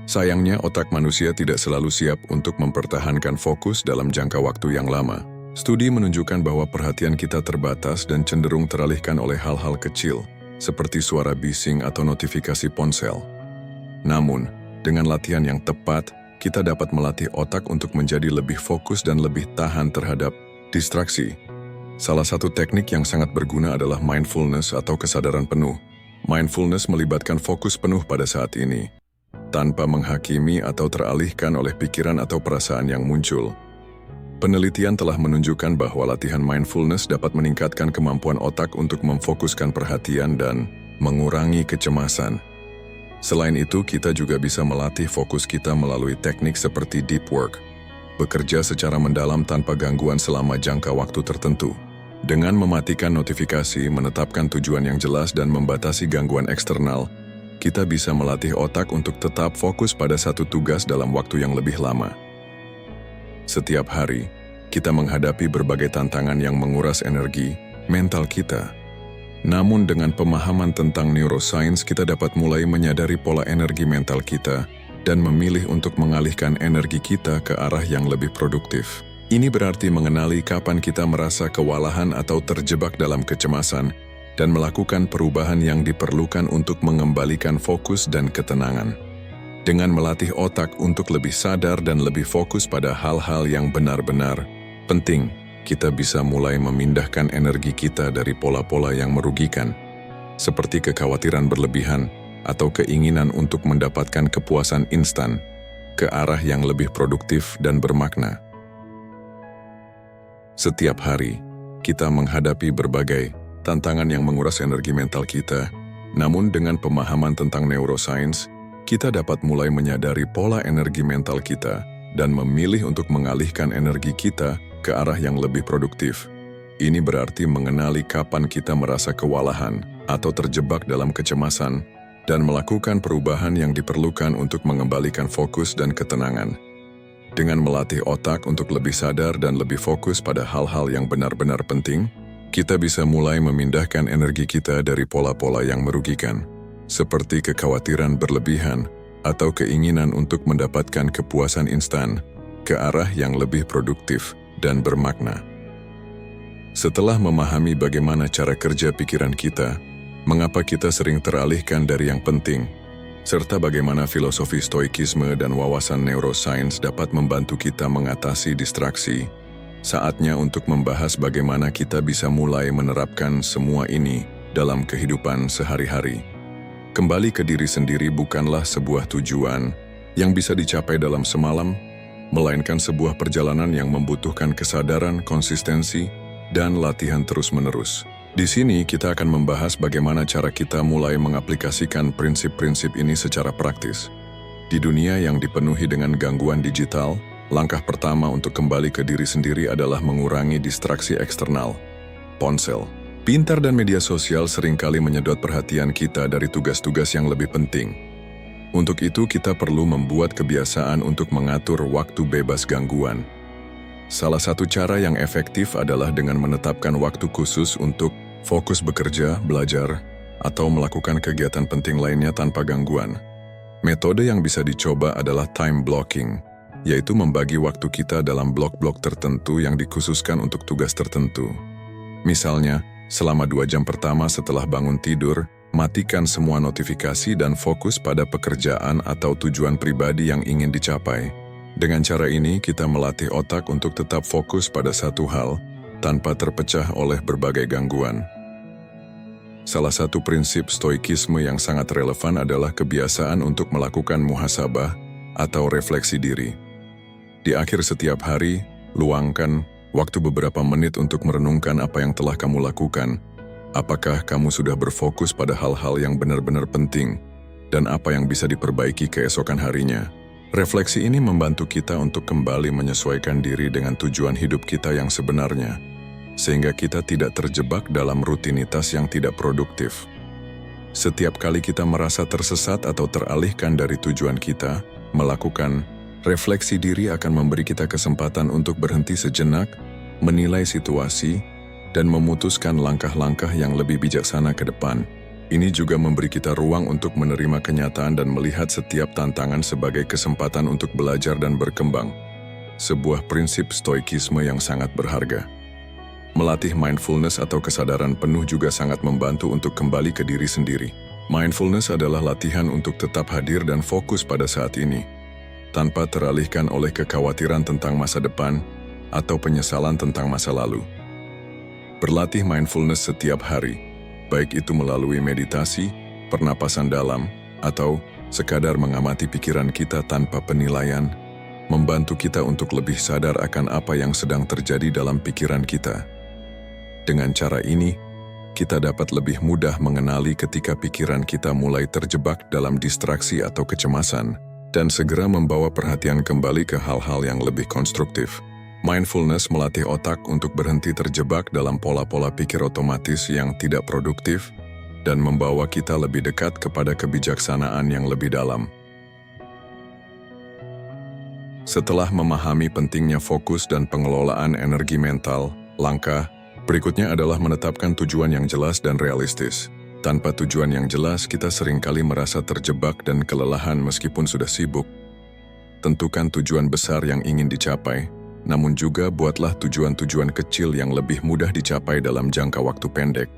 Sayangnya, otak manusia tidak selalu siap untuk mempertahankan fokus dalam jangka waktu yang lama. Studi menunjukkan bahwa perhatian kita terbatas dan cenderung teralihkan oleh hal-hal kecil, seperti suara bising atau notifikasi ponsel. Namun, dengan latihan yang tepat, kita dapat melatih otak untuk menjadi lebih fokus dan lebih tahan terhadap distraksi. Salah satu teknik yang sangat berguna adalah mindfulness atau kesadaran penuh. Mindfulness melibatkan fokus penuh pada saat ini, tanpa menghakimi atau teralihkan oleh pikiran atau perasaan yang muncul. Penelitian telah menunjukkan bahwa latihan mindfulness dapat meningkatkan kemampuan otak untuk memfokuskan perhatian dan mengurangi kecemasan. Selain itu, kita juga bisa melatih fokus kita melalui teknik seperti deep work, bekerja secara mendalam tanpa gangguan selama jangka waktu tertentu. Dengan mematikan notifikasi, menetapkan tujuan yang jelas, dan membatasi gangguan eksternal, kita bisa melatih otak untuk tetap fokus pada satu tugas dalam waktu yang lebih lama. Setiap hari, kita menghadapi berbagai tantangan yang menguras energi mental kita. Namun dengan pemahaman tentang neuroscience, kita dapat mulai menyadari pola energi mental kita dan memilih untuk mengalihkan energi kita ke arah yang lebih produktif. Ini berarti mengenali kapan kita merasa kewalahan atau terjebak dalam kecemasan dan melakukan perubahan yang diperlukan untuk mengembalikan fokus dan ketenangan. Dengan melatih otak untuk lebih sadar dan lebih fokus pada hal-hal yang benar-benar penting, kita bisa mulai memindahkan energi kita dari pola-pola yang merugikan, seperti kekhawatiran berlebihan atau keinginan untuk mendapatkan kepuasan instan, ke arah yang lebih produktif dan bermakna. Setiap hari, kita menghadapi berbagai tantangan yang menguras energi mental kita, namun dengan pemahaman tentang neuroscience, kita dapat mulai menyadari pola energi mental kita dan memilih untuk mengalihkan energi kita ke arah yang lebih produktif. Ini berarti mengenali kapan kita merasa kewalahan atau terjebak dalam kecemasan dan melakukan perubahan yang diperlukan untuk mengembalikan fokus dan ketenangan. Dengan melatih otak untuk lebih sadar dan lebih fokus pada hal-hal yang benar-benar penting, kita bisa mulai memindahkan energi kita dari pola-pola yang merugikan, seperti kekhawatiran berlebihan atau keinginan untuk mendapatkan kepuasan instan, ke arah yang lebih produktif dan bermakna. Setelah memahami bagaimana cara kerja pikiran kita, mengapa kita sering teralihkan dari yang penting, serta bagaimana filosofi stoikisme dan wawasan neuroscience dapat membantu kita mengatasi distraksi, saatnya untuk membahas bagaimana kita bisa mulai menerapkan semua ini dalam kehidupan sehari-hari. Kembali ke diri sendiri bukanlah sebuah tujuan yang bisa dicapai dalam semalam, melainkan sebuah perjalanan yang membutuhkan kesadaran, konsistensi, dan latihan terus-menerus. Di sini kita akan membahas bagaimana cara kita mulai mengaplikasikan prinsip-prinsip ini secara praktis. Di dunia yang dipenuhi dengan gangguan digital, langkah pertama untuk kembali ke diri sendiri adalah mengurangi distraksi eksternal. Ponsel, pintar dan media sosial seringkali menyedot perhatian kita dari tugas-tugas yang lebih penting. Untuk itu kita perlu membuat kebiasaan untuk mengatur waktu bebas gangguan. Salah satu cara yang efektif adalah dengan menetapkan waktu khusus untuk fokus bekerja, belajar, atau melakukan kegiatan penting lainnya tanpa gangguan. Metode yang bisa dicoba adalah time blocking, yaitu membagi waktu kita dalam blok-blok tertentu yang dikhususkan untuk tugas tertentu. Misalnya, selama 2 jam pertama setelah bangun tidur, matikan semua notifikasi dan fokus pada pekerjaan atau tujuan pribadi yang ingin dicapai. Dengan cara ini, kita melatih otak untuk tetap fokus pada satu hal, tanpa terpecah oleh berbagai gangguan. Salah satu prinsip stoikisme yang sangat relevan adalah kebiasaan untuk melakukan muhasabah atau refleksi diri. Di akhir setiap hari, luangkan waktu beberapa menit untuk merenungkan apa yang telah kamu lakukan. Apakah kamu sudah berfokus pada hal-hal yang benar-benar penting, dan apa yang bisa diperbaiki keesokan harinya. Refleksi ini membantu kita untuk kembali menyesuaikan diri dengan tujuan hidup kita yang sebenarnya, sehingga kita tidak terjebak dalam rutinitas yang tidak produktif. Setiap kali kita merasa tersesat atau teralihkan dari tujuan kita, melakukan refleksi diri akan memberi kita kesempatan untuk berhenti sejenak, menilai situasi, dan memutuskan langkah-langkah yang lebih bijaksana ke depan. Ini juga memberi kita ruang untuk menerima kenyataan dan melihat setiap tantangan sebagai kesempatan untuk belajar dan berkembang. Sebuah prinsip stoikisme yang sangat berharga. Melatih mindfulness atau kesadaran penuh juga sangat membantu untuk kembali ke diri sendiri. Mindfulness adalah latihan untuk tetap hadir dan fokus pada saat ini, tanpa teralihkan oleh kekhawatiran tentang masa depan atau penyesalan tentang masa lalu. Berlatih mindfulness setiap hari, baik itu melalui meditasi, pernapasan dalam, atau sekadar mengamati pikiran kita tanpa penilaian, membantu kita untuk lebih sadar akan apa yang sedang terjadi dalam pikiran kita. Dengan cara ini, kita dapat lebih mudah mengenali ketika pikiran kita mulai terjebak dalam distraksi atau kecemasan, dan segera membawa perhatian kembali ke hal-hal yang lebih konstruktif. Mindfulness melatih otak untuk berhenti terjebak dalam pola-pola pikir otomatis yang tidak produktif dan membawa kita lebih dekat kepada kebijaksanaan yang lebih dalam. Setelah memahami pentingnya fokus dan pengelolaan energi mental, langkah berikutnya adalah menetapkan tujuan yang jelas dan realistis. Tanpa tujuan yang jelas, kita seringkali merasa terjebak dan kelelahan meskipun sudah sibuk. Tentukan tujuan besar yang ingin dicapai, namun juga buatlah tujuan-tujuan kecil yang lebih mudah dicapai dalam jangka waktu pendek.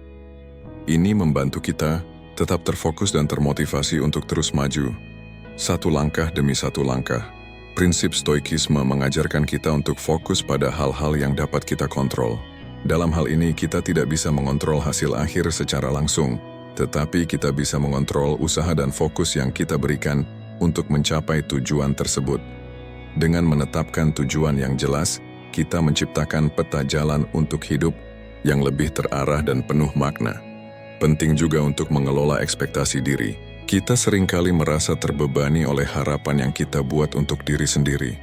Ini membantu kita tetap terfokus dan termotivasi untuk terus maju. Satu langkah demi satu langkah. Prinsip stoikisme mengajarkan kita untuk fokus pada hal-hal yang dapat kita kontrol. Dalam hal ini, kita tidak bisa mengontrol hasil akhir secara langsung, tetapi kita bisa mengontrol usaha dan fokus yang kita berikan untuk mencapai tujuan tersebut. Dengan menetapkan tujuan yang jelas, kita menciptakan peta jalan untuk hidup yang lebih terarah dan penuh makna. Penting juga untuk mengelola ekspektasi diri. Kita seringkali merasa terbebani oleh harapan yang kita buat untuk diri sendiri,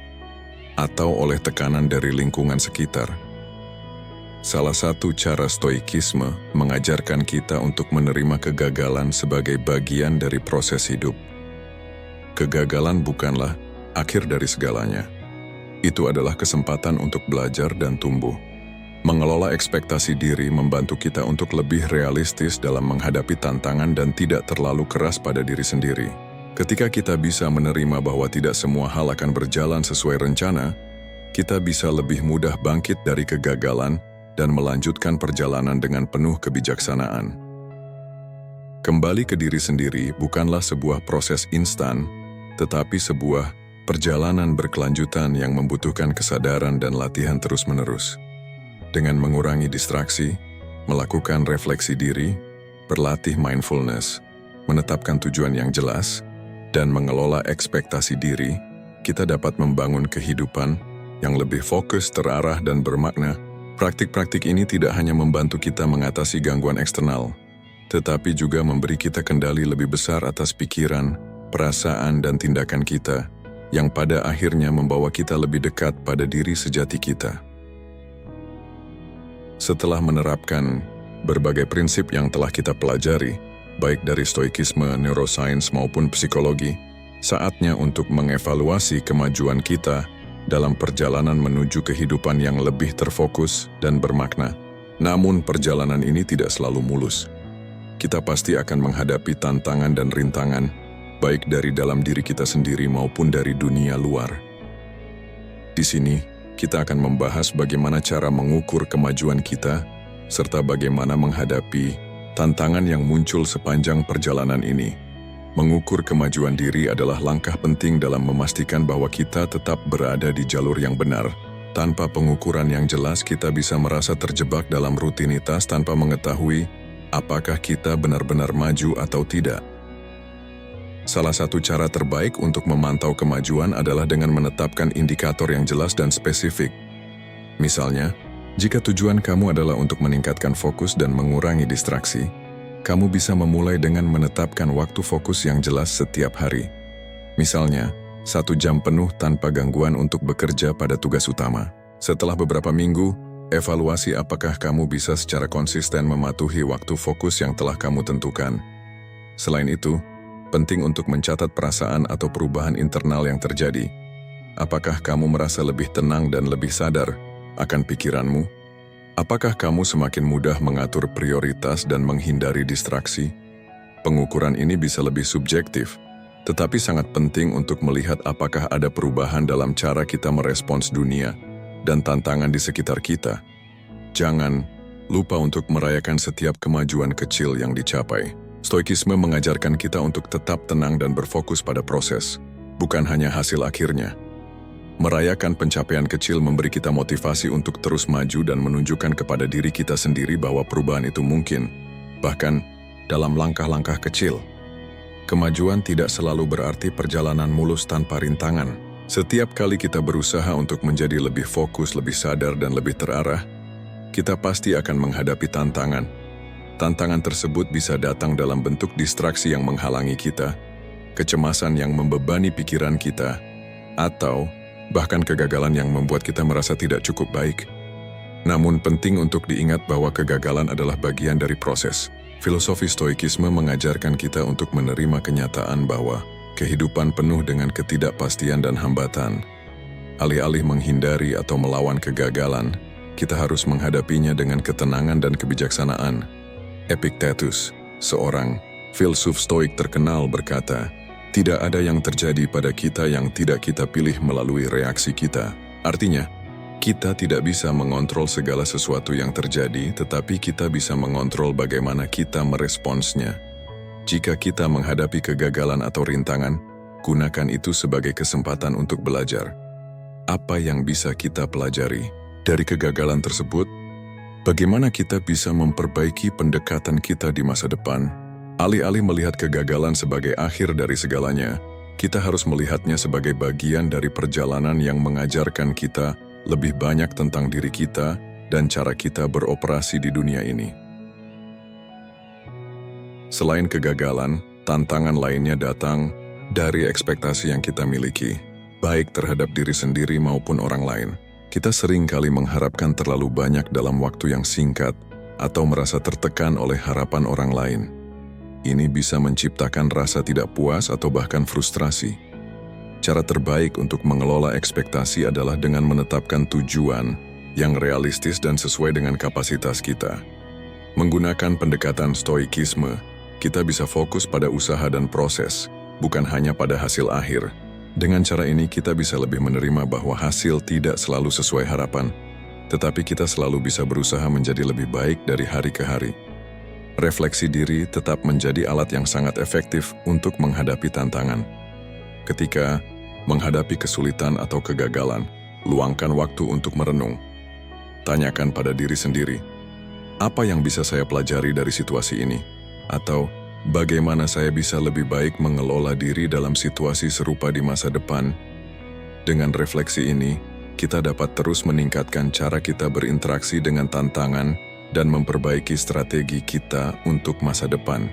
atau oleh tekanan dari lingkungan sekitar. Salah satu cara stoikisme mengajarkan kita untuk menerima kegagalan sebagai bagian dari proses hidup. Kegagalan bukanlah akhir dari segalanya. Itu adalah kesempatan untuk belajar dan tumbuh. Mengelola ekspektasi diri membantu kita untuk lebih realistis dalam menghadapi tantangan dan tidak terlalu keras pada diri sendiri. Ketika kita bisa menerima bahwa tidak semua hal akan berjalan sesuai rencana, kita bisa lebih mudah bangkit dari kegagalan dan melanjutkan perjalanan dengan penuh kebijaksanaan. Kembali ke diri sendiri bukanlah sebuah proses instan, tetapi sebuah perjalanan berkelanjutan yang membutuhkan kesadaran dan latihan terus-menerus. Dengan mengurangi distraksi, melakukan refleksi diri, berlatih mindfulness, menetapkan tujuan yang jelas, dan mengelola ekspektasi diri, kita dapat membangun kehidupan yang lebih fokus, terarah, dan bermakna. Praktik-praktik ini tidak hanya membantu kita mengatasi gangguan eksternal, tetapi juga memberi kita kendali lebih besar atas pikiran, perasaan, dan tindakan kita, yang pada akhirnya membawa kita lebih dekat pada diri sejati kita. Setelah menerapkan berbagai prinsip yang telah kita pelajari, baik dari stoikisme, neuroscience, maupun psikologi, saatnya untuk mengevaluasi kemajuan kita dalam perjalanan menuju kehidupan yang lebih terfokus dan bermakna. Namun perjalanan ini tidak selalu mulus. Kita pasti akan menghadapi tantangan dan rintangan, baik dari dalam diri kita sendiri maupun dari dunia luar. Di sini, kita akan membahas bagaimana cara mengukur kemajuan kita, serta bagaimana menghadapi tantangan yang muncul sepanjang perjalanan ini. Mengukur kemajuan diri adalah langkah penting dalam memastikan bahwa kita tetap berada di jalur yang benar. Tanpa pengukuran yang jelas, kita bisa merasa terjebak dalam rutinitas tanpa mengetahui apakah kita benar-benar maju atau tidak. Salah satu cara terbaik untuk memantau kemajuan adalah dengan menetapkan indikator yang jelas dan spesifik. Misalnya, jika tujuan kamu adalah untuk meningkatkan fokus dan mengurangi distraksi, kamu bisa memulai dengan menetapkan waktu fokus yang jelas setiap hari. Misalnya, 1 jam penuh tanpa gangguan untuk bekerja pada tugas utama. Setelah beberapa minggu, evaluasi apakah kamu bisa secara konsisten mematuhi waktu fokus yang telah kamu tentukan. Selain itu, penting untuk mencatat perasaan atau perubahan internal yang terjadi. Apakah kamu merasa lebih tenang dan lebih sadar akan pikiranmu? Apakah kamu semakin mudah mengatur prioritas dan menghindari distraksi? Pengukuran ini bisa lebih subjektif, tetapi sangat penting untuk melihat apakah ada perubahan dalam cara kita merespons dunia dan tantangan di sekitar kita. Jangan lupa untuk merayakan setiap kemajuan kecil yang dicapai. Stoikisme mengajarkan kita untuk tetap tenang dan berfokus pada proses, bukan hanya hasil akhirnya. Merayakan pencapaian kecil memberi kita motivasi untuk terus maju dan menunjukkan kepada diri kita sendiri bahwa perubahan itu mungkin, bahkan dalam langkah-langkah kecil. Kemajuan tidak selalu berarti perjalanan mulus tanpa rintangan. Setiap kali kita berusaha untuk menjadi lebih fokus, lebih sadar, dan lebih terarah, kita pasti akan menghadapi tantangan. Tantangan tersebut bisa datang dalam bentuk distraksi yang menghalangi kita, kecemasan yang membebani pikiran kita, atau bahkan kegagalan yang membuat kita merasa tidak cukup baik. Namun penting untuk diingat bahwa kegagalan adalah bagian dari proses. Filosofi stoikisme mengajarkan kita untuk menerima kenyataan bahwa kehidupan penuh dengan ketidakpastian dan hambatan. Alih-alih menghindari atau melawan kegagalan, kita harus menghadapinya dengan ketenangan dan kebijaksanaan. Epictetus, seorang filsuf stoik terkenal, berkata, "Tidak ada yang terjadi pada kita yang tidak kita pilih melalui reaksi kita." Artinya, Kita tidak bisa mengontrol segala sesuatu yang terjadi, tetapi kita bisa mengontrol bagaimana kita meresponsnya. Jika kita menghadapi kegagalan atau rintangan, gunakan itu sebagai kesempatan untuk belajar. Apa yang bisa kita pelajari dari kegagalan tersebut? Bagaimana kita bisa memperbaiki pendekatan kita di masa depan? Alih-alih melihat kegagalan sebagai akhir dari segalanya, kita harus melihatnya sebagai bagian dari perjalanan yang mengajarkan kita lebih banyak tentang diri kita dan cara kita beroperasi di dunia ini. Selain kegagalan, tantangan lainnya datang dari ekspektasi yang kita miliki, baik terhadap diri sendiri maupun orang lain. Kita sering kali mengharapkan terlalu banyak dalam waktu yang singkat atau merasa tertekan oleh harapan orang lain. Ini bisa menciptakan rasa tidak puas atau bahkan frustrasi. Cara terbaik untuk mengelola ekspektasi adalah dengan menetapkan tujuan yang realistis dan sesuai dengan kapasitas kita. Menggunakan pendekatan stoikisme, kita bisa fokus pada usaha dan proses, bukan hanya pada hasil akhir. Dengan cara ini kita bisa lebih menerima bahwa hasil tidak selalu sesuai harapan, tetapi kita selalu bisa berusaha menjadi lebih baik dari hari ke hari. Refleksi diri tetap menjadi alat yang sangat efektif untuk menghadapi tantangan. Ketika menghadapi kesulitan atau kegagalan, luangkan waktu untuk merenung. Tanyakan pada diri sendiri, apa yang bisa saya pelajari dari situasi ini? Atau bagaimana saya bisa lebih baik mengelola diri dalam situasi serupa di masa depan? Dengan refleksi ini, kita dapat terus meningkatkan cara kita berinteraksi dengan tantangan dan memperbaiki strategi kita untuk masa depan.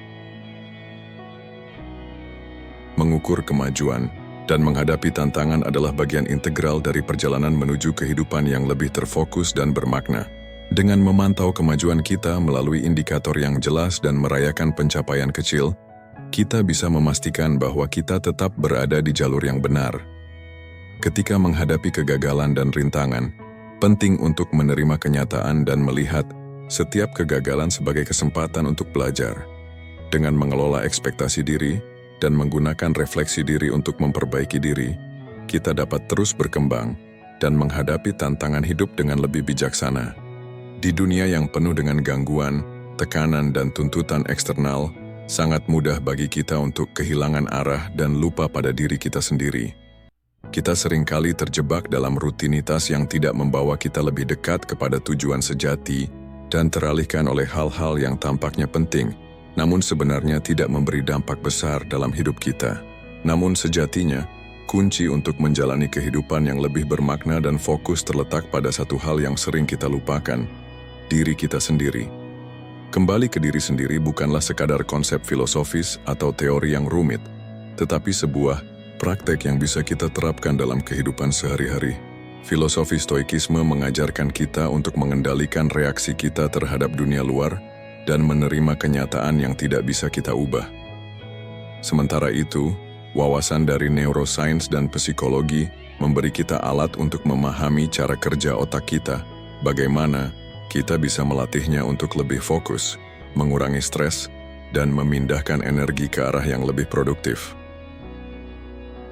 Mengukur kemajuan dan menghadapi tantangan adalah bagian integral dari perjalanan menuju kehidupan yang lebih terfokus dan bermakna. Dengan memantau kemajuan kita melalui indikator yang jelas dan merayakan pencapaian kecil, kita bisa memastikan bahwa kita tetap berada di jalur yang benar. Ketika menghadapi kegagalan dan rintangan, penting untuk menerima kenyataan dan melihat setiap kegagalan sebagai kesempatan untuk belajar. Dengan mengelola ekspektasi diri dan menggunakan refleksi diri untuk memperbaiki diri, kita dapat terus berkembang dan menghadapi tantangan hidup dengan lebih bijaksana. Di dunia yang penuh dengan gangguan, tekanan, dan tuntutan eksternal, sangat mudah bagi kita untuk kehilangan arah dan lupa pada diri kita sendiri. Kita seringkali terjebak dalam rutinitas yang tidak membawa kita lebih dekat kepada tujuan sejati dan teralihkan oleh hal-hal yang tampaknya penting, namun sebenarnya tidak memberi dampak besar dalam hidup kita. Namun sejatinya, kunci untuk menjalani kehidupan yang lebih bermakna dan fokus terletak pada satu hal yang sering kita lupakan, diri kita sendiri. Kembali ke diri sendiri bukanlah sekadar konsep filosofis atau teori yang rumit, tetapi sebuah praktek yang bisa kita terapkan dalam kehidupan sehari-hari. Filosofi stoikisme mengajarkan kita untuk mengendalikan reaksi kita terhadap dunia luar dan menerima kenyataan yang tidak bisa kita ubah. Sementara itu, wawasan dari neuroscience dan psikologi memberi kita alat untuk memahami cara kerja otak kita, bagaimana kita bisa melatihnya untuk lebih fokus, mengurangi stres, dan memindahkan energi ke arah yang lebih produktif.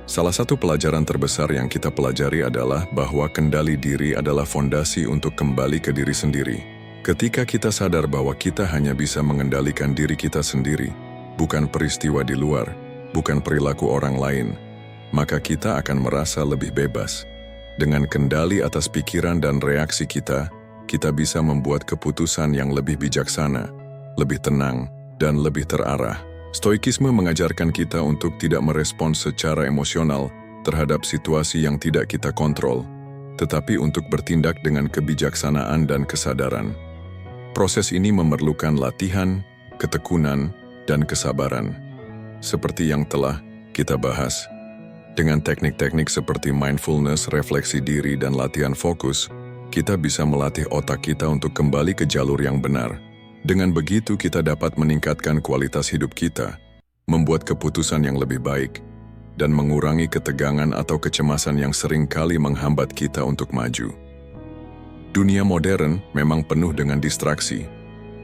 Salah satu pelajaran terbesar yang kita pelajari adalah bahwa kendali diri adalah fondasi untuk kembali ke diri sendiri. Ketika kita sadar bahwa kita hanya bisa mengendalikan diri kita sendiri, bukan peristiwa di luar, bukan perilaku orang lain, maka kita akan merasa lebih bebas. Dengan kendali atas pikiran dan reaksi kita bisa membuat keputusan yang lebih bijaksana, lebih tenang, dan lebih terarah. Stoikisme mengajarkan kita untuk tidak merespons secara emosional terhadap situasi yang tidak kita kontrol, tetapi untuk bertindak dengan kebijaksanaan dan kesadaran. Proses ini memerlukan latihan, ketekunan, dan kesabaran. Seperti yang telah kita bahas, dengan teknik-teknik seperti mindfulness, refleksi diri, dan latihan fokus, kita bisa melatih otak kita untuk kembali ke jalur yang benar. Dengan begitu kita dapat meningkatkan kualitas hidup kita, membuat keputusan yang lebih baik, dan mengurangi ketegangan atau kecemasan yang sering kali menghambat kita untuk maju. Dunia modern memang penuh dengan distraksi,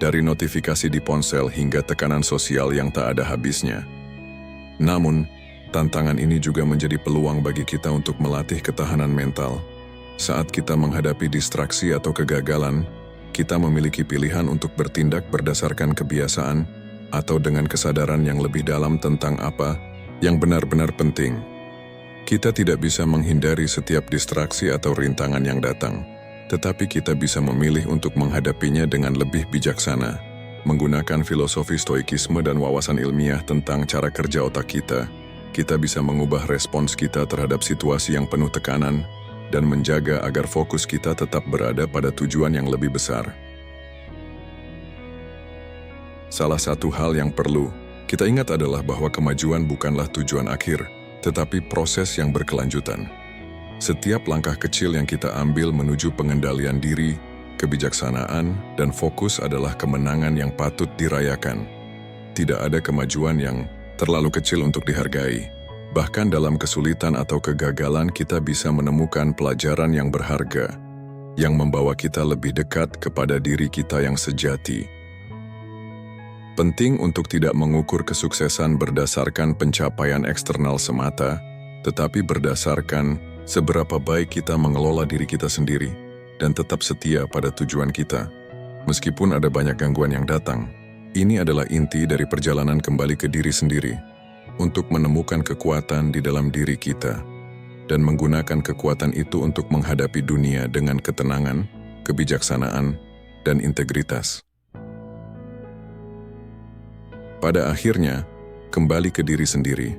dari notifikasi di ponsel hingga tekanan sosial yang tak ada habisnya. Namun, tantangan ini juga menjadi peluang bagi kita untuk melatih ketahanan mental. Saat kita menghadapi distraksi atau kegagalan, kita memiliki pilihan untuk bertindak berdasarkan kebiasaan atau dengan kesadaran yang lebih dalam tentang apa yang benar-benar penting. Kita tidak bisa menghindari setiap distraksi atau rintangan yang datang, tetapi kita bisa memilih untuk menghadapinya dengan lebih bijaksana. Menggunakan filosofi stoikisme dan wawasan ilmiah tentang cara kerja otak kita bisa mengubah respons kita terhadap situasi yang penuh tekanan dan menjaga agar fokus kita tetap berada pada tujuan yang lebih besar. Salah satu hal yang perlu kita ingat adalah bahwa kemajuan bukanlah tujuan akhir, tetapi proses yang berkelanjutan. Setiap langkah kecil yang kita ambil menuju pengendalian diri, kebijaksanaan, dan fokus adalah kemenangan yang patut dirayakan. Tidak ada kemajuan yang terlalu kecil untuk dihargai. Bahkan dalam kesulitan atau kegagalan kita bisa menemukan pelajaran yang berharga, yang membawa kita lebih dekat kepada diri kita yang sejati. Penting untuk tidak mengukur kesuksesan berdasarkan pencapaian eksternal semata, tetapi berdasarkan seberapa baik kita mengelola diri kita sendiri dan tetap setia pada tujuan kita. Meskipun ada banyak gangguan yang datang, ini adalah inti dari perjalanan kembali ke diri sendiri, untuk menemukan kekuatan di dalam diri kita, dan menggunakan kekuatan itu untuk menghadapi dunia dengan ketenangan, kebijaksanaan, dan integritas. Pada akhirnya, kembali ke diri sendiri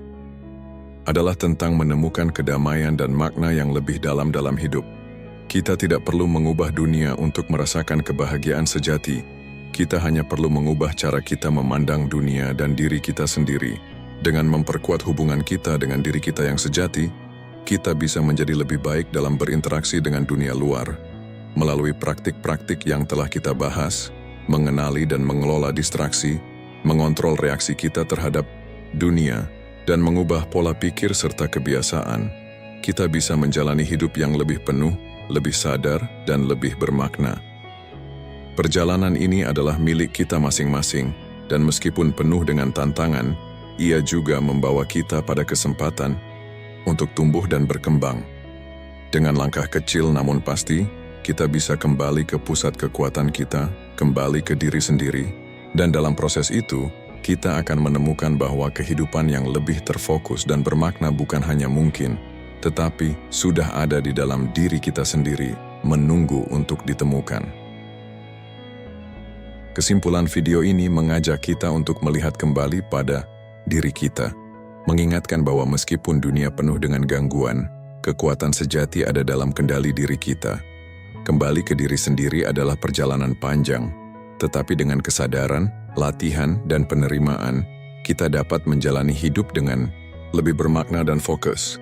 adalah tentang menemukan kedamaian dan makna yang lebih dalam hidup. Kita tidak perlu mengubah dunia untuk merasakan kebahagiaan sejati. Kita hanya perlu mengubah cara kita memandang dunia dan diri kita sendiri. Dengan memperkuat hubungan kita dengan diri kita yang sejati, kita bisa menjadi lebih baik dalam berinteraksi dengan dunia luar. Melalui praktik-praktik yang telah kita bahas, mengenali dan mengelola distraksi, mengontrol reaksi kita terhadap dunia, dan mengubah pola pikir serta kebiasaan, kita bisa menjalani hidup yang lebih penuh, lebih sadar, dan lebih bermakna. Perjalanan ini adalah milik kita masing-masing, dan meskipun penuh dengan tantangan, ia juga membawa kita pada kesempatan untuk tumbuh dan berkembang. Dengan langkah kecil namun pasti, kita bisa kembali ke pusat kekuatan kita, kembali ke diri sendiri, dan dalam proses itu, kita akan menemukan bahwa kehidupan yang lebih terfokus dan bermakna bukan hanya mungkin, tetapi sudah ada di dalam diri kita sendiri, menunggu untuk ditemukan. Kesimpulan video ini mengajak kita untuk melihat kembali pada diri kita, mengingatkan bahwa meskipun dunia penuh dengan gangguan, kekuatan sejati ada dalam kendali diri kita. Kembali ke diri sendiri adalah perjalanan panjang, tetapi dengan kesadaran, latihan, dan penerimaan, kita dapat menjalani hidup dengan lebih bermakna dan fokus.